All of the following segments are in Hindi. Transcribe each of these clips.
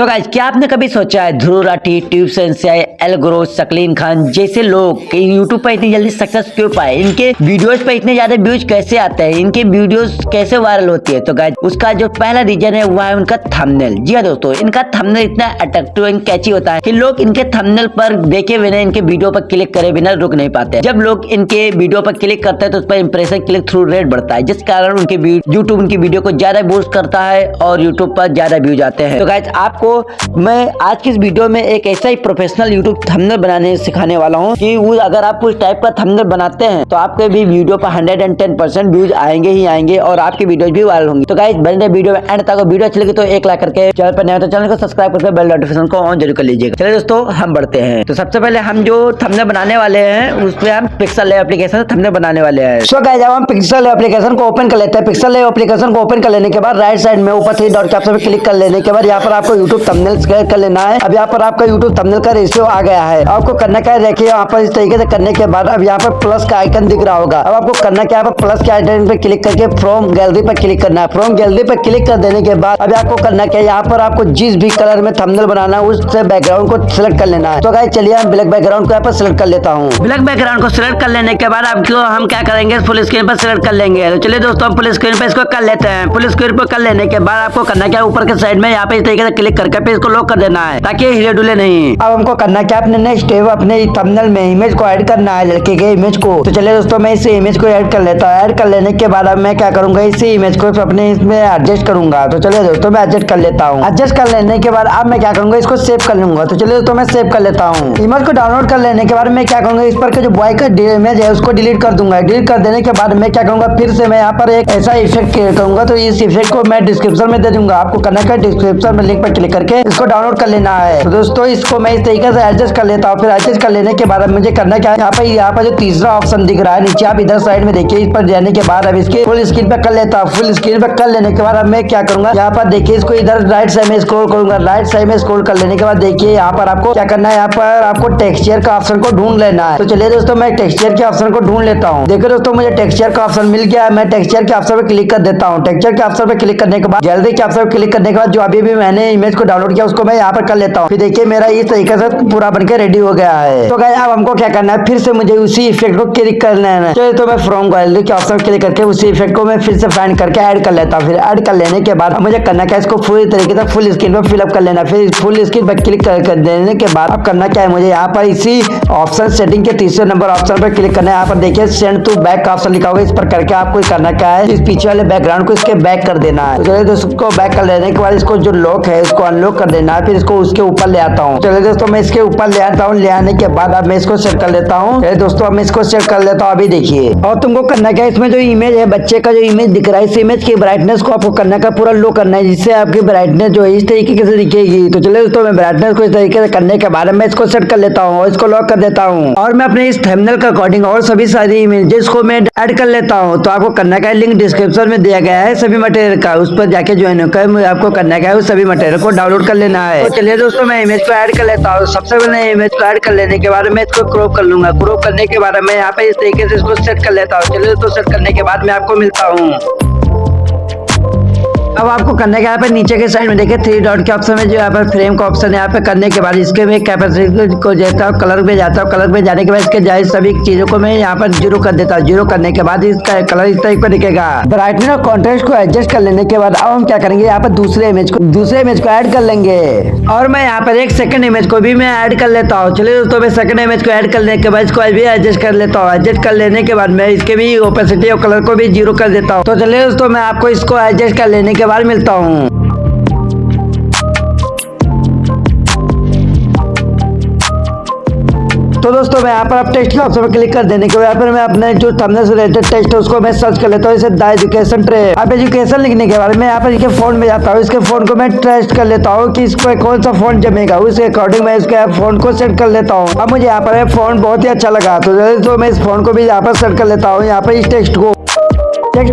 तो गाइस, क्या आपने कभी सोचा है ध्रुव राठी, ट्यूब सेंसेई, एल ग्रो, सकलीन खान जैसे लोग यूट्यूब पर इतनी जल्दी सक्सेस क्यों पाए? इनके वीडियोस पर इतने ज्यादा व्यूज कैसे आते हैं? इनके वीडियोस कैसे वायरल होती है? तो गाइस, उसका जो पहला रीजन है वह है उनका थंबनेल। जी हाँ दोस्तों, इनका थंबनेल इतना अट्रैक्टिव एंड कैची होता है कि लोग इनके थंबनेल पर देखे बिना, इनके वीडियो पर क्लिक करे बिना रुक नहीं पाते। जब लोग इनके वीडियो पर क्लिक करते हैं तो उस पर इंप्रेशन क्लिक थ्रू रेट बढ़ता है, जिस कारण उनके यूट्यूब उनकी वीडियो को ज्यादा बूस्ट करता है और यूट्यूब पर ज्यादा व्यूज आते हैं। तो गाइस, आपको मैं आज की इस वीडियो में एक ऐसा ही प्रोफेशनल यूट्यूब थंबनेल बनाने सिखाने वाला हूँ कि अगर आप उस टाइप का थंबनेल बनाते हैं तो आपके भी वीडियो पर 110% व्यूज आएंगे ही आएंगे और आपकी वीडियोस भी वायरल होंगी। तो गाइस, बने वीडियो में एंड तक। वीडियो अच्छी लगी तो एक लाइक करके, चैनल पर नया तो चैनल को सब्सक्राइब करके बेल नोटिफिकेशन को ऑन जरूर कर लीजिएगा। चलिए दोस्तों, हम बढ़ते हैं। तो सबसे पहले हम जो थंबनेल बनाने वाले हैं उसमें हम पिक्सल लैब एप्लीकेशन थंबनेल बनाने वाले हैं। सो गाइस, जब हम पिक्सल लैब एप्लीकेशन को ओपन कर लेते हैं, पिक्सल लैब एप्लीकेशन को ओपन कर लेने के बाद राइट साइड में ऊपर 3 डॉट के ऑप्शन पे क्लिक कर लेने के बाद यहाँ पर आपको यूट्यूब थंबनेल सेलेक्ट कर लेना है। अब यहाँ पर आपका यूट्यूब थंबनेल का रेशियो आ गया है। आपको करना क्या है, देखिए यहाँ पर इस तरीके से करने के बाद अब यहाँ पर प्लस का आइकन दिख रहा होगा। अब आपको करना क्या है, प्लस के आइकन पे क्लिक करके फ्रॉम गैलरी पर क्लिक करना है। फ्रॉम गैलरी पर क्लिक कर देने के बाद अब आपको करना क्या है, यहाँ पर आपको जिस भी कलर में थंबनेल बनाना है उससे बैकग्राउंड को सिलेक्ट कर लेना है। तो गाइस चलिए, हम ब्लैक बैकग्राउंड को यहाँ पर सिलेक्ट कर लेता हूँ। ब्लैक बैकग्राउंड को सिलेक्ट कर लेने के बाद आपको हम क्या करेंगे, फुल स्क्रीन पर सिलेक्ट कर लेंगे। तो चलिए दोस्तों, हम फुल स्क्रीन पर इसको कर लेते हैं। फुल स्क्रीन पर कर लेने के बाद आपको करना क्या, ऊपर के साइड में यहाँ पे इस तरीके से क्लिक करके इसको लॉक कर देना है ताकि हिले डुले नहीं। अब हमको करना क्या, अपने नेक्स्ट स्टेप अपने थंबनेल में इमेज को ऐड करना है, लड़के के इमेज को। तो चलिए दोस्तों, मैं इस इमेज को ऐड कर लेता हूँ। ऐड कर लेने के बाद अब मैं क्या करूंगा, इसी इमेज को अपने इसमें एडजस्ट करूंगा। तो चलिए दोस्तों, मैं एडजस्ट कर लेता हूँ। एडजस्ट कर लेने के बाद अब मैं क्या करूंगा, इसको सेव कर लूंगा। तो चलिए दोस्तों, मैं सेव कर लेता हूँ। इमेज को डाउनलोड कर लेने के बाद मैं क्या करूंगा, इस पर जो बॉय का इमेज है उसको डिलीट कर दूंगा। डिलीट कर देने के बाद मैं क्या करूंगा, फिर से मैं यहाँ पर एक ऐसा इफेक्ट क्रिएट करूंगा। तो इस इफेक्ट को मैं डिस्क्रिप्शन में दे दूंगा। आपको करना क्या, डिस्क्रिप्शन में लिंक पर क्लिक करके इसको डाउनलोड कर लेना है। तो दोस्तों, इसको मैं इस तरीके से एडजस्ट कर लेता हूँ। फिर एडजस्ट कर लेने के बाद अब मुझे करना क्या है, यहाँ पर जो तीसरा ऑप्शन दिख रहा है नीचे, आप इधर साइड में देखिए, इस पर जाने के बाद अब इसके फुल स्क्रीन पे कर लेता हूँ। फुल स्क्रीन पे कर लेने के बाद अब मैं क्या करूंगा, यहाँ पर देखिए, इसको इधर राइट साइड में स्क्रॉल करूंगा। राइट साइड में स्क्रॉल कर लेने के बाद देखिए, यहाँ पर आपको क्या करना है, यहाँ पर आपको टेक्सचर का ऑप्शन को ढूंढ लेना है। तो चलिए दोस्तों, मैं टेक्सचर के ऑप्शन को ढूंढ लेता हूँ। देखो दोस्तों, मुझे टेक्सचर का ऑप्शन मिल गया है। मैं टेक्सचर के ऑप्शन पे क्लिक कर देता हूँ। टेक्सचर के ऑप्शन पे क्लिक करने के बाद गैलरी के ऑप्शन पे क्लिक करने के बाद जो अभी भी मैंने इमेज को डाउनलोड किया उसको मैं यहाँ पर कर लेता हूँ। फिर देखिए, मेरा इस तरीके से पूरा बनके रेडी हो गया है। तो गाइस, अब हमको क्या करना है, फिर से मुझे उसी इफेक्ट को क्लिक करना है। चलिए, तो मैं फ्रॉम गैलरी के ऑप्शन क्लिक करके उसी इफेक्ट को मैं फिर से फाइंड करके ऐड कर लेता हूँ। फिर ऐड कर लेने के बाद मुझे करना क्या, इसको पूरी तरीके से फुल स्क्रीन पर फिलअप कर लेना। फिर फुल स्क्रीन पर क्लिक कर देने के बाद अब करना क्या है, मुझे यहाँ पर इसी ऑप्शन सेटिंग के तीसरे नंबर ऑप्शन पर क्लिक करना है। यहाँ पर देखिए, सेंड टू बैक का ऑप्शन लिखा होगा, इस पर करके आपको करना क्या है, इस पीछे वाले बैकग्राउंड को इसके बैक कर देना है। तो चलिए दोस्तों, इसको बैक कर लेने के बाद इसको जो लॉक है इसको अनलॉक कर देना है। फिर इसको उसके ऊपर ले आता हूँ। चलिए दोस्तों, मैं इसके ऊपर ले आता हूँ। ले आने के बाद अब मैं इसको सेट कर लेता हूँ। दोस्तों, अब मैं इसको सेट कर लेता हूँ। अभी देखिए, और तुमको करना क्या है, इसमें जो इमेज है, बच्चे का जो इमेज दिख रहा है, इस इमेज की ब्राइटनेस को आपको करना का पूरा लो करना है, जिससे आपकी ब्राइटनेस जो है इस तरीके से दिखेगी। तो चलिए दोस्तों, मैं ब्राइटनेस को इस तरीके से करने के बाद मैं इसको सेट कर लेता हूँ और इसको लॉक कर देता हूँ। और मैं अपने इस थंबनेल के अकॉर्डिंग और सभी सारी इमेजेस को मैं ऐड कर लेता हूँ। तो आपको करना क्या है, लिंक डिस्क्रिप्शन में दिया गया है सभी मटेरियल का, उस पर जाके ज्वाइन होकर आपको करना क्या है, उस सभी मटेरियल को डाउनलोड कर लेना है। तो चलिए दोस्तों, मैं इमेज को ऐड कर लेता हूँ। सबसे पहले इमेज को ऐड कर लेने के बाद मैं इसको क्रॉप कर लूंगा। क्रॉप करने के बाद मैं यहाँ पे इस तरीके से इसको सेट कर लेता हूँ। चलिए दोस्तों, सेट करने के बाद मैं आपको मिलता हूँ। अब आपको करने के यहाँ पे नीचे के साइड में देखिए 3 डॉट के ऑप्शन में जो यहाँ पर फ्रेम का ऑप्शन है, यहाँ पे करने के बाद इसके में कैपेसिटी को जाता हूँ, कलर में जाता हूँ। कलर में जाने के बाद इसके जाए सभी चीजों को मैं यहाँ पर जीरो कर देता हूँ। जीरो करने के बाद इसका कलर इस टाइप का दिखेगा। ब्राइटनेस और कॉन्ट्रास्ट को एडजस्ट कर लेने के बाद अब हम क्या करेंगे, यहाँ पर दूसरे इमेज को ऐड कर लेंगे। और मैं यहाँ पर एक सेकंड इमेज को भी मैं ऐड कर लेता हूँ। चलिए दोस्तों, मैं सेकंड इमेज को ऐड करने के बाद इसको भी एडजस्ट कर लेता हूँ। एडजस्ट कर लेने के बाद मैं इसके भी ओपेसिटी और कलर को भी जीरो कर देता हूँ। तो चलिए दोस्तों, मैं आपको इसको एडजस्ट कर लेने के बाद मिलता हूँ। तो दोस्तों, मैं यहाँ पर अब टेक्स्ट के ऑप्शन पर क्लिक कर देने के बाद यहाँ पर मैं अपने जो थंबनेल से रिलेटेड टेक्स्ट है उसको मैं सर्च कर लेता हूँ। इसे द एजुकेशन ट्रे। अब एजुकेशन लिखने के बाद मैं यहाँ पर इसके फोन में जाता हूँ। इसके फोन को मैं टेस्ट कर लेता हूँ कि इसको कौन सा फोन जमेगा, उसके अकॉर्डिंग मैं इसके फोन को सेट कर लेता हूँ। अब मुझे यहाँ पर फोन बहुत ही अच्छा लगा, तो मैं इस फोन को भी यहाँ पर सेट कर लेता हूँ। यहाँ पर इस टेक्स्ट को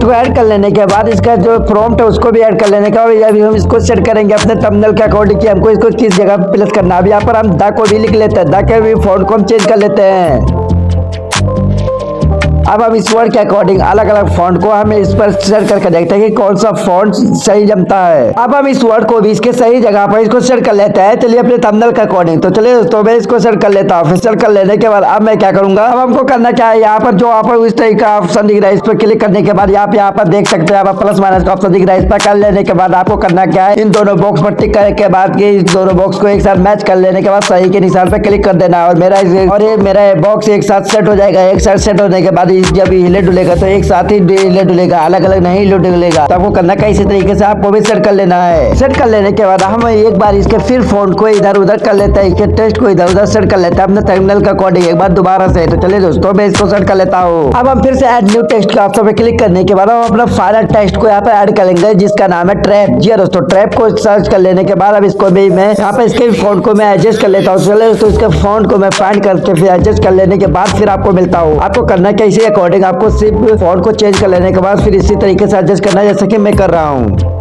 ऐड कर लेने के बाद इसका जो प्रॉम्प्ट है उसको भी ऐड कर लेने का, और अभी हम इसको सेट करेंगे अपने थंबनेल के अकॉर्डिंग कि हमको इसको किस जगह प्लेस करना है। अब यहाँ पर हम द को भी लिख लेते हैं, द के भी फॉन्ट को हम चेंज कर लेते हैं। अब हम इस वर्ड के अकॉर्डिंग अलग अलग फॉन्ट को हम इस पर सेट करके देखते हैं कि कौन सा फॉन्ट सही जमता है। अब हम इस वर्ड को भी इसके सही जगह पर इसको सेट कर लेते हैं। चलिए अपने थंबनेल के अकॉर्डिंग। तो चलिए दोस्तों मैं इसको सेट कर लेता हूँ। फिर सेट कर लेने के बाद अब मैं क्या करूंगा, अब हमको करना क्या है, यहाँ पर जो आप इस तरह का ऑप्शन दिख रहा है इस पर क्लिक करने के बाद यहाँ पर देख सकते हैं आप प्लस माइनस का ऑप्शन दिख रहा है। इस पर कर लेने के बाद आपको करना क्या है, इन दोनों बॉक्स पर टिक करने के बाद इस दोनों बॉक्स को एक साथ मैच कर लेने के बाद सही के निशान पर क्लिक कर देना और मेरा बॉक्स एक साथ सेट हो जाएगा। एक साथ सेट होने के बाद जब हिले डुलेगा तो एक साथ ही हिले डुलेगा, अलग अलग नहीं हिले डुलेगा। तो आपको करना क्या, इसी तरीके से आपको भी सेट कर लेना है। सेट कर लेने के बाद हम एक बार इसके फिर फोन को इधर उधर कर लेते हैं, इसके टेक्स्ट को इधर उधर सेट कर लेते हैं अपने थंबनेल का अकॉर्डिंग एक बार दोबारा से। तो चलिए दोस्तों मैं इसको सेट कर लेता हूँ। अब हम फिर से ऐड न्यू टेक्स्ट का ऑप्शन पे क्लिक करने के बाद हम अपना फाइनल टेक्स्ट को यहाँ पे ऐड करेंगे जिसका नाम है ट्रैप। जी दोस्तों ट्रैप को सर्च कर लेने के बाद अब इसको भी मैं यहाँ पे इसके फॉन्ट को मैं एडजस्ट कर लेता हूँ। चलिए दोस्तों इसके फॉन्ट को मैं फाइंड करके फिर एडजस्ट कर लेने के बाद फिर आपको मिलता हूँ। आपको करना क्या, इसी अकॉर्डिंग आपको सिर्फ फॉन्ट को चेंज कर लेने के बाद फिर इसी तरीके से एडजस्ट करना जैसे कि मैं कर रहा हूँ।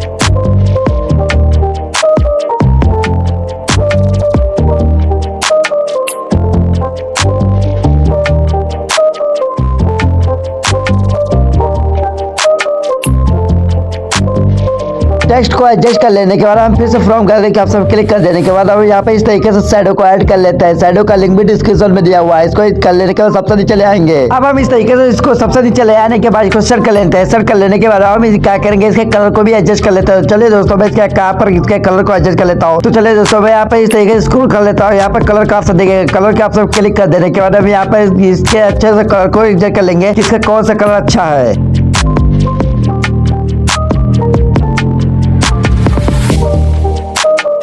टेक्स्ट को एडजस्ट कर लेने के बाद हम फिर से फ्रॉम गैलरी के ऑप्शन क्लिक कर देने के बाद हम यहाँ पे इस तरीके से शैडो को ऐड कर लेते हैं। शैडो का लिंक भी डिस्क्रिप्शन में दिया हुआ है। इसको कर लेने के बाद सबसे नीचे ले आएंगे। अब हम इस तरीके से इसको सबसे नीचे ले आने के बाद इसको सेट कर लेते हैं। सेट कर लेने के बाद हम क्या करेंगे, इसके कलर को भी एडजस्ट कर लेते हैं। चलिए दोस्तों मैं इसके कहाँ पर इसके कलर को एडजस्ट कर लेता हूँ। तो चलिए दोस्तों मैं यहाँ पे इस तरीके से स्क्रॉल कर लेता हूँ। यहाँ पर कलर का ऑप्शन देखेंगे, कलर के ऑप्शन क्लिक कर देने के बाद हम यहाँ पे इसके अच्छे से कलर को एडजस्ट कर लेंगे, इसका कौन सा कलर अच्छा है।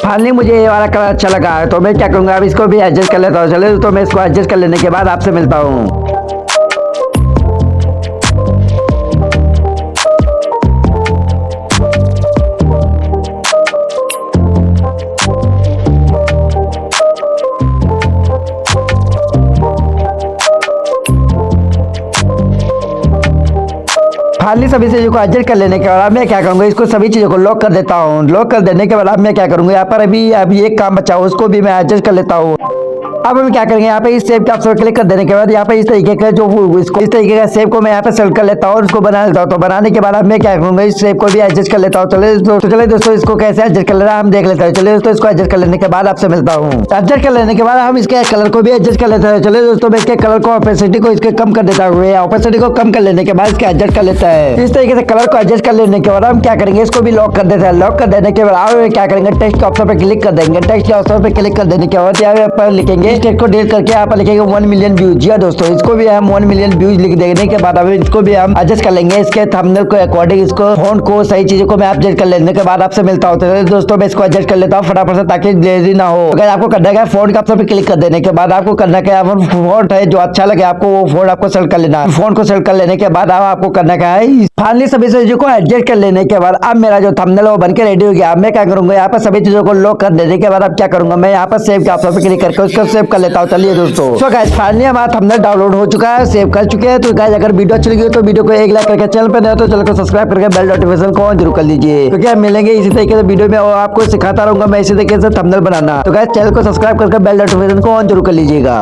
फाइनली मुझे ये वाला कलर अच्छा लगा है तो मैं क्या करूंगा, अब इसको भी एडजस्ट कर लेता हूँ। चलिए तो मैं इसको एडजस्ट कर लेने के बाद आपसे मिलता हूँ। फाइनली सभी चीजों को एडजस्ट कर लेने के बाद मैं क्या करूंगा, इसको सभी चीजों को लॉक कर देता हूँ। लॉक कर देने के बाद मैं क्या करूंगा, यहाँ पर अभी एक काम बचा हो उसको भी मैं एडजस्ट कर लेता हूँ। अब हम क्या करेंगे, यहाँ पे इस शेप के ऑप्शन क्लिक कर देने के बाद यहाँ पे इस तरीके का इस तरीके का शेप को मैं यहाँ पे सेलेक्ट कर लेता हूँ और उसको बना लेता हूँ। तो बनाने के बाद अब मैं क्या करूंगा, इस शेप को भी एडजस्ट कर लेता हूँ। चलिए दोस्तों इसको कैसे एडजस्ट कर लेना हम देख लेते हैं। चलिए दोस्तों इसको एडजस्ट कर लेने के बाद आपसे मिलता हूँ। एडजस्ट कर लेने के बाद हम इसके कलर को भी एडजस्ट कर लेते हैं। चलिए दोस्तों मैं इसके कलर को ऑपेसिटी को इसके कम कर देता हूँ। ऑपेसिटी को कम कर लेने के बाद इसके एडजस्ट कर लेता है। इस तरीके से कलर को एडजस्ट कर लेने के बाद हम क्या करेंगे, इसको भी लॉक कर देते हैं। लॉक कर देने के बाद अब क्या करेंगे, टेक्स्ट के ऑप्शन पे क्लिक कर देंगे। टेक्स्ट के ऑप्शन पे क्लिक कर देने के बाद यहाँ पर लिखेंगे, टेक्स्ट को डिलीट करके यहाँ पर लिखेंगे 1 मिलियन व्यूज। जी दोस्तों इसको भी हम 1 मिलियन व्यूज लिख देने के बाद अब इसको भी हम एडजस्ट कर लेंगे इसके थंबनेल को अकॉर्डिंग। इसको फोन को सही चीजों को मैं एडजस्ट कर लेने के बाद आपसे मिलता हूँ। तो दोस्तों मैं इसको एडजस्ट कर लेता हूँ फटाफट से ताकि देरी ना हो। अगर आपको करना है फोन के ऑप्शन पे क्लिक कर देने के बाद आपको करना क्या है, फोन है जो अच्छा लगे आपको वो फोन आपको सेलेक्ट कर लेना है। फोन को सेलेक्ट कर लेने के बाद आपको करना क्या है, फाइनली सभी चीजों को एडजस्ट कर लेने के बाद अब मेरा जो थंबनेल है वो बनकर रेडी हो गया। अब मैं क्या करूंगा, यहाँ पर सभी चीजों को लॉक कर देने के बाद अब क्या करूंगा, मैं यहाँ पर सेव के ऑप्शन पे क्लिक करके उसको सेव कर लेता हूँ। चलिए दोस्तों सो गाइस फाइनली हमारा थंबनेल डाउनलोड हो चुका है, सेव कर चुके हैं। तो गाइस अगर वीडियो अच्छी लगी हो तो वीडियो को एक लाइक करके, चैनल पर नए हो तो चैनल को सब्सक्राइब करके बेल नोटिफिकेशन को ऑन जरूर कर लीजिए। तो क्या मिलेंगे इसी तरीके से वीडियो में और आपको सिखाता रहूंगा मैं इसी तरीके से थंबनेल बनाना। तो गाइस चैनल को सब्सक्राइब करके बेल नोटिफिकेशन को ऑन जरूर कर लीजिएगा।